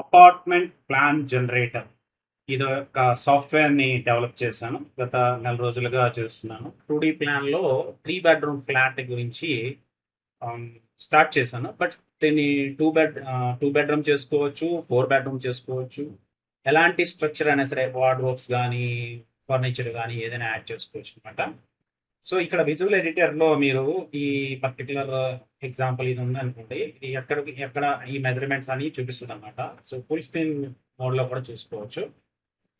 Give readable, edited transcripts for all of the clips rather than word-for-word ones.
Apartment plan generator. ఇది ఒక సాఫ్ట్వేర్ని డెవలప్ చేశాను. గత నెల రోజులుగా చేస్తున్నాను. 2D ప్లాన్లో 3 బెడ్రూమ్ ఫ్లాట్ గురించి స్టార్ట్ చేశాను. బట్ దీన్ని టూ బెడ్రూమ్ చేసుకోవచ్చు, 4 బెడ్రూమ్ చేసుకోవచ్చు. ఎలాంటి స్ట్రక్చర్ అయినా సరే, వార్డ్రోబ్స్ కానీ, ఫర్నిచర్ కానీ ఏదైనా యాడ్ చేసుకోవచ్చు అనమాట. సో ఇక్కడ విజువల్ ఎడిటర్లో మీరు ఈ పర్టికులర్ ఎగ్జాంపుల్ ఇది ఉందనుకోండి, ఇది ఎక్కడ ఈ మెజర్మెంట్స్ అని చూపిస్తుంది అనమాట. సో ఫుల్ స్క్రీన్ మోడ్లో కూడా చూసుకోవచ్చు.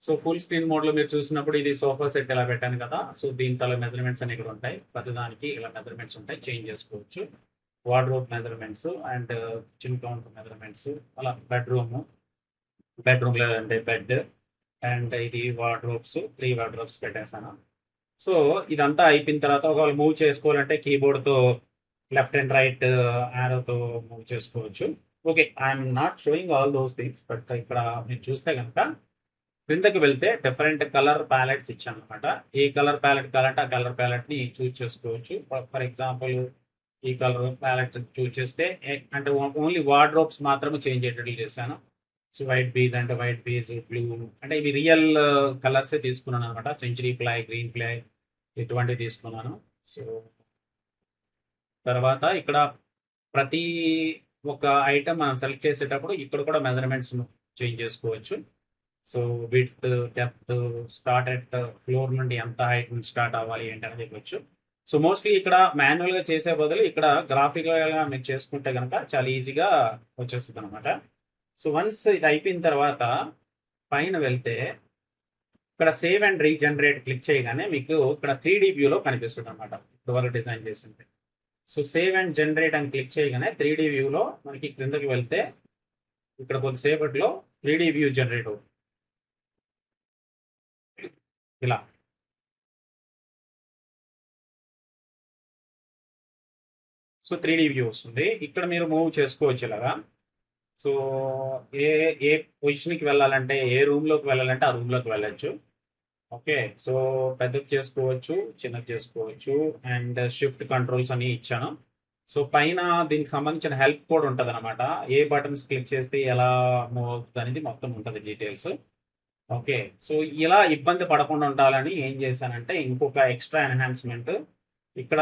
సో ఫుల్ స్క్రీన్ మోడ్లో మీరు చూసినప్పుడు ఇది సోఫా సెట్ ఇలా పెట్టాను కదా. సో దీంట్లో మెజర్మెంట్స్ అని ఇక్కడ ఉంటాయి. ప్రతిదానికి ఇలా మెజర్మెంట్స్ ఉంటాయి, చేంజ్ చేసుకోవచ్చు. Wardrobe measurements and kitchen counter measurements, అలా బెడ్రూమ్లో అంటే బెడ్ అండ్ ఇది వార్డ్రోబ్స్, 3 వార్డ్రోబ్స్ పెట్టేశాను. సో ఇదంతా అయిపోయిన తర్వాత ఒకవేళ మూవ్ చేసుకోవాలంటే కీబోర్డ్తో లెఫ్ట్ అండ్ రైట్ యారోతో మూవ్ చేసుకోవచ్చు. Okay, I'm not showing all those things, but ఇక్కడ మీరు చూస్తే కనుక క్రిందకి వెళ్తే డిఫరెంట్ కలర్ ప్యాలెట్స్ ఇచ్చాను అనమాట. ఏ కలర్ ప్యాలెట్ కావాలంటే ఆ కలర్ ప్యాలెట్ని చూజ్ చేసుకోవచ్చు. ఫర్ ఎగ్జాంపుల్ ఈ కలర్ ప్యాలెట్ చూజ్ చేస్తే అంటే ఓన్లీ వార్డ్రోబ్స్ మాత్రమే చేంజ్ అయ్యేటట్లు చేశాను. సో వైట్ బీజ్ అంటే వైట్ బీజ్, బ్లూ అంటే ఇవి రియల్ కలర్సే తీసుకున్నాను అనమాట. సెంచరీ ప్లై, గ్రీన్ ప్లై ఇటువంటివి తీసుకున్నాను. సో తర్వాత ఇక్కడ ప్రతి ఒక ఐటమ్ మనం సెలెక్ట్ చేసేటప్పుడు ఇక్కడ కూడా మెజర్మెంట్స్ చేంజ్ చేసుకోవచ్చు. So width, depth, start at floor నుండి ఎంత హైట్ నుంచి స్టార్ట్ అవ్వాలి ఏంటి అనేది ఇవ్వచ్చు. సో మోస్ట్లీ ఇక్కడ మాన్యువల్గా చేసే బదులు ఇక్కడ గ్రాఫికల్గా మీరు చేసుకుంటే కనుక చాలా ఈజీగా వచ్చేస్తుంది అనమాట. సో వన్స్ ఇది అయిపోయిన తర్వాత పైన వెళ్తే ఇక్కడ సేవ్ అండ్ రీజనరేట్ క్లిక్ చేయగానే మీకు ఇక్కడ 3D వ్యూలో కనిపిస్తుంది అనమాట, ఇప్పుడు వరకు డిజైన్ చేసింది. సో సేవ్ అండ్ జనరేట్ అని క్లిక్ చేయగానే 3D వ్యూలో మనకి క్రిందకి వెళ్తే ఇక్కడ కొద్దిసేపట్లో 3D వ్యూ జనరేట్ అవుతుంది ఇలా. సో 3D వ్యూ వస్తుంది. ఇక్కడ మీరు మూవ్ చేసుకోవచ్చు ఇలాగా. సో ఏ ఏ పొజిషన్కి వెళ్ళాలంటే, ఏ రూమ్లోకి వెళ్ళాలంటే ఆ రూమ్లోకి వెళ్ళచ్చు. ఓకే, సో పెద్దది చేసుకోవచ్చు, చిన్నది చేసుకోవచ్చు అండ్ షిఫ్ట్ కంట్రోల్స్ అని ఇచ్చాను. సో పైన దీనికి సంబంధించిన హెల్ప్ కూడా ఉంటుంది అనమాట. ఏ బటన్స్ క్లిక్ చేస్తే ఎలా మూవ్ అవుతుంది అనేది మొత్తం ఉంటుంది డీటెయిల్స్. ఓకే, సో ఇలా ఇబ్బంది పడకుండా ఉండాలని ఏం చేశానంటే ఇంకొక ఎక్స్ట్రా ఎన్హాన్స్మెంట్, ఇక్కడ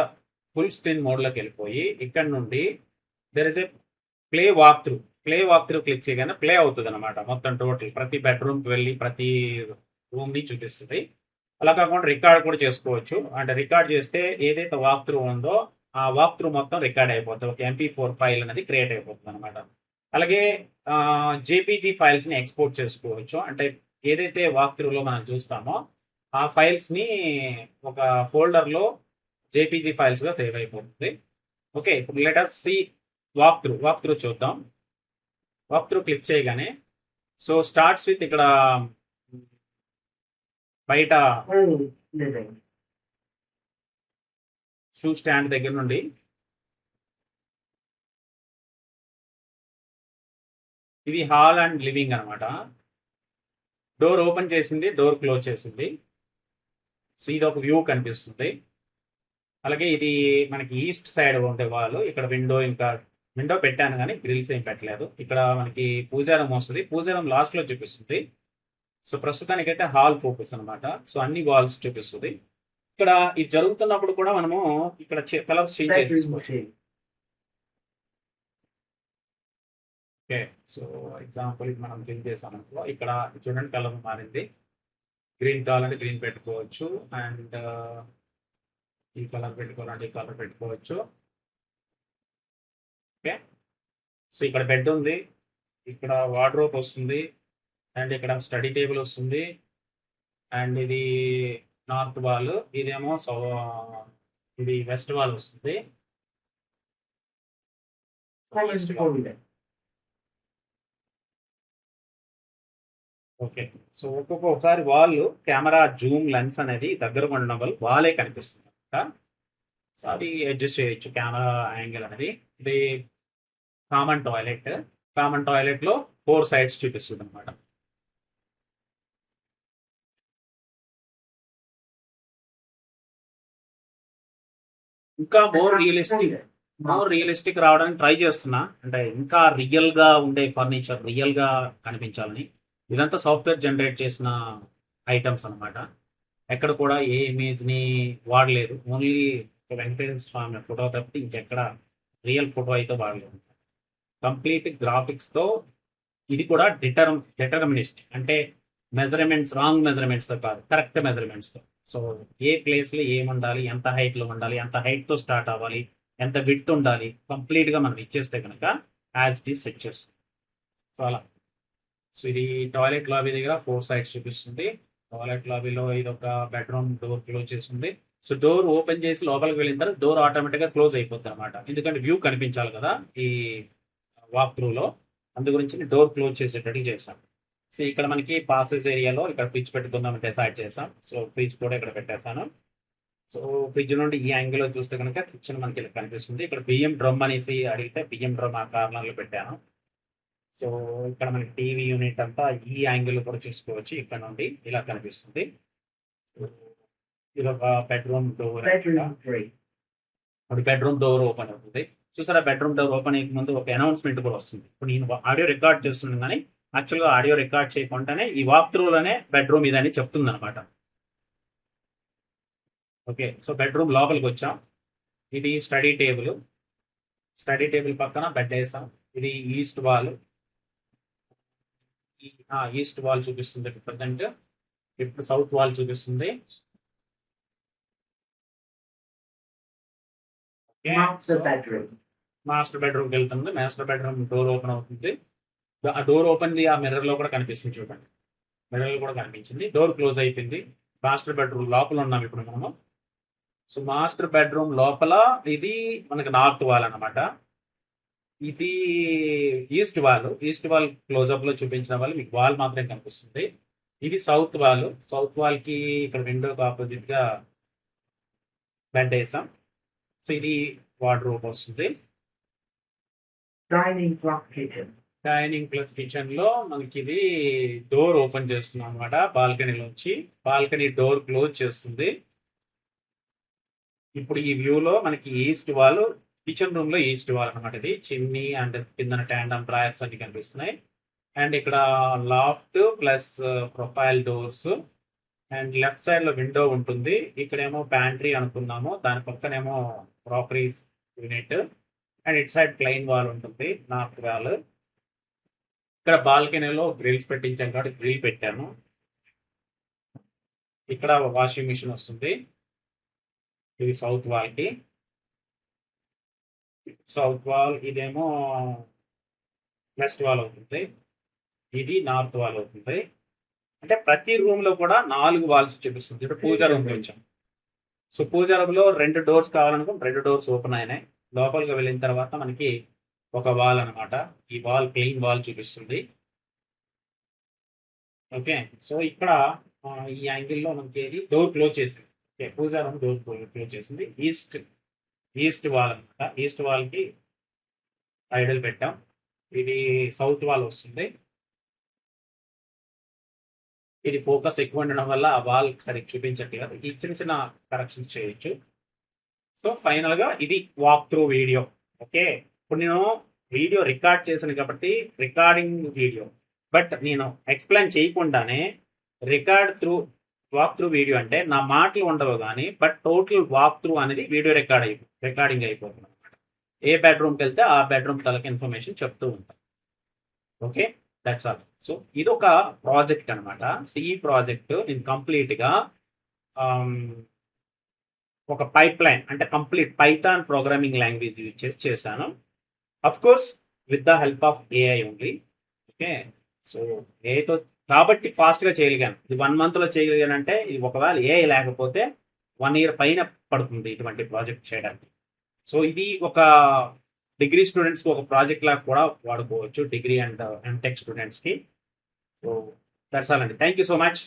ఫుల్ స్క్రీన్ మోడ్లోకి వెళ్ళిపోయి ఇక్కడ నుండి there is a play walk through click చేయగానే ప్లే అవుతుంది అనమాట. మొత్తం టోటల్ ప్రతి బెడ్రూమ్కి వెళ్ళి ప్రతి రూమ్ని చూపిస్తుంది. అలా కాకుండా రికార్డ్ కూడా చేసుకోవచ్చు. అంటే రికార్డ్ చేస్తే ఏదైతే వాక్ త్రూ ఉందో ఆ వాక్ త్రూ మొత్తం రికార్డ్ అయిపోతుంది. ఒక MP4 ఫైల్ అనేది క్రియేట్ అయిపోతుంది అనమాట. అలాగే JPG ఫైల్స్ని ఎక్స్పోర్ట్ చేసుకోవచ్చు. అంటే ఏదైతే వాక్ త్రూలో మనం చూస్తామో ఆ ఫైల్స్ని ఒక ఫోల్డర్లో JPG ఫైల్స్గా సేవ్ అయిపోతుంది. ఓకే, ఇప్పుడు లెటస్ సి వాక్ త్రూ చూద్దాం. వాక్ త్రూ క్లిక్ చేయగానే సో స్టార్ట్స్ విత్ ఇక్కడ బయట షూ స్టాండ్ దగ్గర నుండి ఇది హాల్ అండ్ లివింగ్ అనమాట. డోర్ ఓపెన్ చేసింది, డోర్ క్లోజ్ చేసింది. సో ఇది ఒక వ్యూ కనిపిస్తుంది. అలాగే ఇది మనకి ఈస్ట్ సైడ్ ఉండే వాళ్ళు, ఇక్కడ విండో పెట్టాను కానీ గ్రిల్స్ ఏం పెట్టలేదు. ఇక్కడ మనకి పూజారం వస్తుంది, పూజారం లాస్ట్లో చూపిస్తుంది. సో ప్రస్తుతానికైతే హాల్ ఫోకస్ అనమాట. సో అన్ని వాల్స్ చూపిస్తుంది. ఇక్కడ ఇది జరుగుతున్నప్పుడు కూడా మనము ఇక్కడ కలర్స్ చేంజ్ చేసుకోవచ్చు. ఓకే, సో ఎగ్జాంపుల్ ఇది మనం చేంజ్ చేసాం అనుకో, ఇక్కడ చూడండి కలర్ మారింది. గ్రీన్ కావాలంటే గ్రీన్ పెట్టుకోవచ్చు అండ్ ఈ కలర్ పెట్టుకోవాలంటే ఈ కలర్ పెట్టుకోవచ్చు. ఓకే, సో ఇక్కడ బెడ్ ఉంది, ఇక్కడ వార్డ్రోబ్ వస్తుంది అండ్ ఇక్కడ స్టడీ టేబుల్ వస్తుంది అండ్ ఇది నార్త్ వాల్, ఇదేమో ఇది వెస్ట్ వాల్ వస్తుంది. ఓకే, సో ఒక్కొక్కసారి వాళ్ళు కెమెరా జూమ్ లెన్స్ అనేది దగ్గర ఉండడం వల్ల వాలే కనిపిస్తుంది అనమాట. సో అది అడ్జస్ట్ చేయొచ్చు కెమెరా యాంగిల్ అనేది. ఇది కామన్ టాయిలెట్లో 4 సైడ్స్ చూపిస్తుంది అనమాట. ఇంకా మోర్ రియలిస్టిక్ రావడానికి ట్రై చేస్తున్నా, అంటే ఇంకా రియల్గా ఉండే ఫర్నిచర్ రియల్గా కనిపించాలని. ఇదంతా సాఫ్ట్వేర్ జనరేట్ చేసిన ఐటమ్స్ అనమాట. ఎక్కడ కూడా ఏ ఇమేజ్ని వాడలేదు, ఓన్లీ వెంకటేశ్వర స్వామి ఫోటో తప్పితే ఇంకెక్కడ రియల్ ఫోటో అయితే వాడలేదు. కంప్లీట్ గ్రాఫిక్స్తో, ఇది కూడా డిటర్మినిస్ట్, అంటే మెజర్మెంట్స్ రాంగ్ మెజర్మెంట్స్తో కాదు, కరెక్ట్ మెజర్మెంట్స్తో. సో ఏ ప్లేస్లో ఏమి ఉండాలి, ఎంత హైట్లో ఉండాలి, ఎంత హైట్తో స్టార్ట్ అవ్వాలి, ఎంత విడ్త్ ఉండాలి, కంప్లీట్గా మనం ఇచ్చేస్తే కనుక యాజ్ ఇట్ ఈస్ సెట్ చేస్తుంది. సో అలా. సో ఇది టాయిలెట్ లాబీ దగ్గర 4 సైడ్స్ చూపిస్తుంది. టాయిలెట్ లాబీలో ఇది ఒక బెడ్రూమ్ డోర్ క్లోజ్ చేస్తుంది. సో డోర్ ఓపెన్ చేసి లోపలికి వెళ్ళిన తర్వాత డోర్ ఆటోమేటిక్గా క్లోజ్ అయిపోతుంది అనమాట, ఎందుకంటే వ్యూ కనిపించాలి కదా ఈ వాక్ త్రూలో. అందు గురించి డోర్ క్లోజ్ చేసేటట్టు చేశాం. సో ఇక్కడ మనకి పాసెస్ ఏరియాలో ఇక్కడ ఫ్రిడ్జ్ పెట్టుకుందాం డిసైడ్ చేసాం. సో ఫ్రిడ్జ్ కూడా ఇక్కడ పెట్టేశాను. సో ఫ్రిడ్జ్ నుండి ఈ యాంగిల్లో చూస్తే కనుక కిచెన్ మనకి ఇలా కనిపిస్తుంది. ఇక్కడ బియ్యం డ్రమ్ అనేసి అడిగితే బియ్యం డ్రమ్ ఆ కార్నర్లో పెట్టాను. సో ఇక్కడ మనకి టీవీ యూనిట్ అంతా ఈ యాంగిల్ కూడా చూసుకోవచ్చు, ఇక్కడ నుండి ఇలా కనిపిస్తుంది. ఇది ఒక bedroom door. Bedroom door open అవుతుంది. చూసారా, బెడ్రూమ్ డోర్ ఓపెన్ అయ్యే ముందు ఒక అనౌన్స్మెంట్ కూడా వస్తుంది. ఇప్పుడు నేను ఆడియో రికార్డ్ చేస్తున్నాను, కానీ యాక్చువల్గా ఆడియో రికార్డ్ చేయకుండానే ఈ వాక్ త్రూలోనే బెడ్రూమ్ ఇదని చెప్తుంది అనమాట. ఓకే, సో బెడ్రూమ్ లోపలికి వచ్చాం. ఇది స్టడీ టేబుల్. స్టడీ టేబుల్ పక్కన బెడ్ వేసాం. ఇది ఈస్ట్ వాల్. ఈస్ట్ వాల్ చూపిస్తుంది ప్రజెంట్. ఇప్పుడు సౌత్ వాల్ చూపిస్తుంది. మాస్టర్ బెడ్రూమ్కి వెళ్తుంది. మాస్టర్ బెడ్రూమ్ డోర్ ఓపెన్ అవుతుంది. ఆ డోర్ ఓపెన్ ఆ మిర్రర్ లో కూడా కనిపిస్తుంది, చూడండి. మిర్రర్ కూడా కనిపించింది. డోర్ క్లోజ్ అయిపోయింది. మాస్టర్ బెడ్రూమ్ లోపల ఉన్నాం ఇప్పుడు మనము. సో మాస్టర్ బెడ్రూమ్ లోపల ఇది మనకి నార్త్ వాల్ అనమాట. ఇది east wall. East wall close up లో చూపించిన వాళ్ళు మీకు వాల్ మాత్రమే కనిపిస్తుంది. ఇది సౌత్ వాల్. సౌత్ వాల్ కి ఇక్కడ విండోకి ఆపోజిట్ గా బెడ్ వేసాం. సో ఇది వార్డ్రోబ్ వస్తుంది. డైనింగ్ ప్లస్ కిచెన్ లో మనకి ఇది డోర్ ఓపెన్ చేస్తున్నాం అనమాట బాల్కనీలోంచి. బాల్కనీ డోర్ క్లోజ్ చేస్తుంది. ఇప్పుడు ఈ వ్యూలో మనకి ఈస్ట్ వాల్, కిచెన్ రూమ్ లో ఈస్ట్ వాల్ అనమాట. ఇది చిమ్నీ అండ్ కింద ట్యాండమ్ డ్రాయర్స్ అన్ని కనిపిస్తున్నాయి. అండ్ ఇక్కడ laughed plus profile doors and left side లో విండో ఉంటుంది. ఇక్కడేమో ప్యాంట్రీ అనుకున్నాము, దాని పక్కనేమో crockeries unit. And it side plain wall ఉంటుంది, నార్త్ వాల్. ఇక్కడ బాల్కనీలో గ్రిల్స్ పెట్టించాం కాబట్టి గ్రిల్ పెట్టాను. ఇక్కడ వాషింగ్ మిషన్ వస్తుంది. ఇది సౌత్ వాల్కి. సౌత్ వాల్ ఇదేమో వెస్ట్ వాల్ అవుతుంది. ఇది నార్త్ వాల్ అవుతుంది. అంటే ప్రతి రూమ్ లో కూడా 4 వాల్స్ చూపిస్తుంది. ఇప్పుడు పూజా రూమ్ వచ్చాం. సో పూజా రూమ్ లో 2 డోర్స్ కావాలనుకో 2 డోర్స్ ఓపెన్ అయినాయి. లోపలికి వెళ్ళిన తర్వాత మనకి ఒక వాల్ అనమాట. ఈ వాల్ ప్లెయిన్ వాల్ చూపిస్తుంది. ఓకే, సో ఇక్కడ ఈ యాంగిల్లో మనకి ఏది డోర్ క్లోజ్ చేసింది. ఓకే, పూజా రూమ్ డోర్ క్లోజ్ చేసింది. ఈస్ట్ వాల్ అనమాట. ఈస్ట్ వాల్ కి ఐడల్ పెట్టాం. ఇది సౌత్ వాల్ వస్తుంది. ఇది ఫోకస్ ఎక్కువ ఉండడం వల్ల ఆ వాల్ సరిగ్గా చూపించట్లేదు. ఈ చిన్న చిన్న కరెక్షన్స్ చేయొచ్చు. సో ఫైనల్ గా ఇది వాక్ త్రూ వీడియో. ఓకే, ఇప్పుడు నేను వీడియో రికార్డ్ చేశాను కాబట్టి రికార్డింగ్ వీడియో, బట్ నేను ఎక్స్ప్లెయిన్ చేయకుండానే వాక్ త్రూ వీడియో అంటే నా మాటలు ఉండవు కానీ బట్ టోటల్ వాక్ త్రూ అనేది వీడియో రికార్డింగ్ అయిపోతుంది అనమాట. ఏ బెడ్రూమ్కి వెళ్తే ఆ బెడ్రూమ్ తలకి ఇన్ఫర్మేషన్ చెప్తూ ఉంటాను. Okay, that's all. సో ఇది ఒక ప్రాజెక్ట్ అనమాట. సో ఈ ప్రాజెక్ట్ నేను కంప్లీట్గా ఒక పైప్ లైన్ అంటే complete Python programming language use చేసి చేశాను. Of course with the help of AI only. Okay, so ఏఐతో కాబట్టి ఫాస్ట్గా చేయగలిగాను. ఇది 1 monthలో చేయగలిగానంటే ఇది ఒకవేళ ఏఐ లేకపోతే 1 year పైన పడుతుంది ఇటువంటి ప్రాజెక్ట్ చేయడానికి. సో ఇది ఒక డిగ్రీ స్టూడెంట్స్కి ఒక ప్రాజెక్ట్ లాగా కూడా వాడుకోవచ్చు, డిగ్రీ అండ్ ఎంటెక్ స్టూడెంట్స్కి. సో దట్స్ ఆల్ అండి. Thank you so much.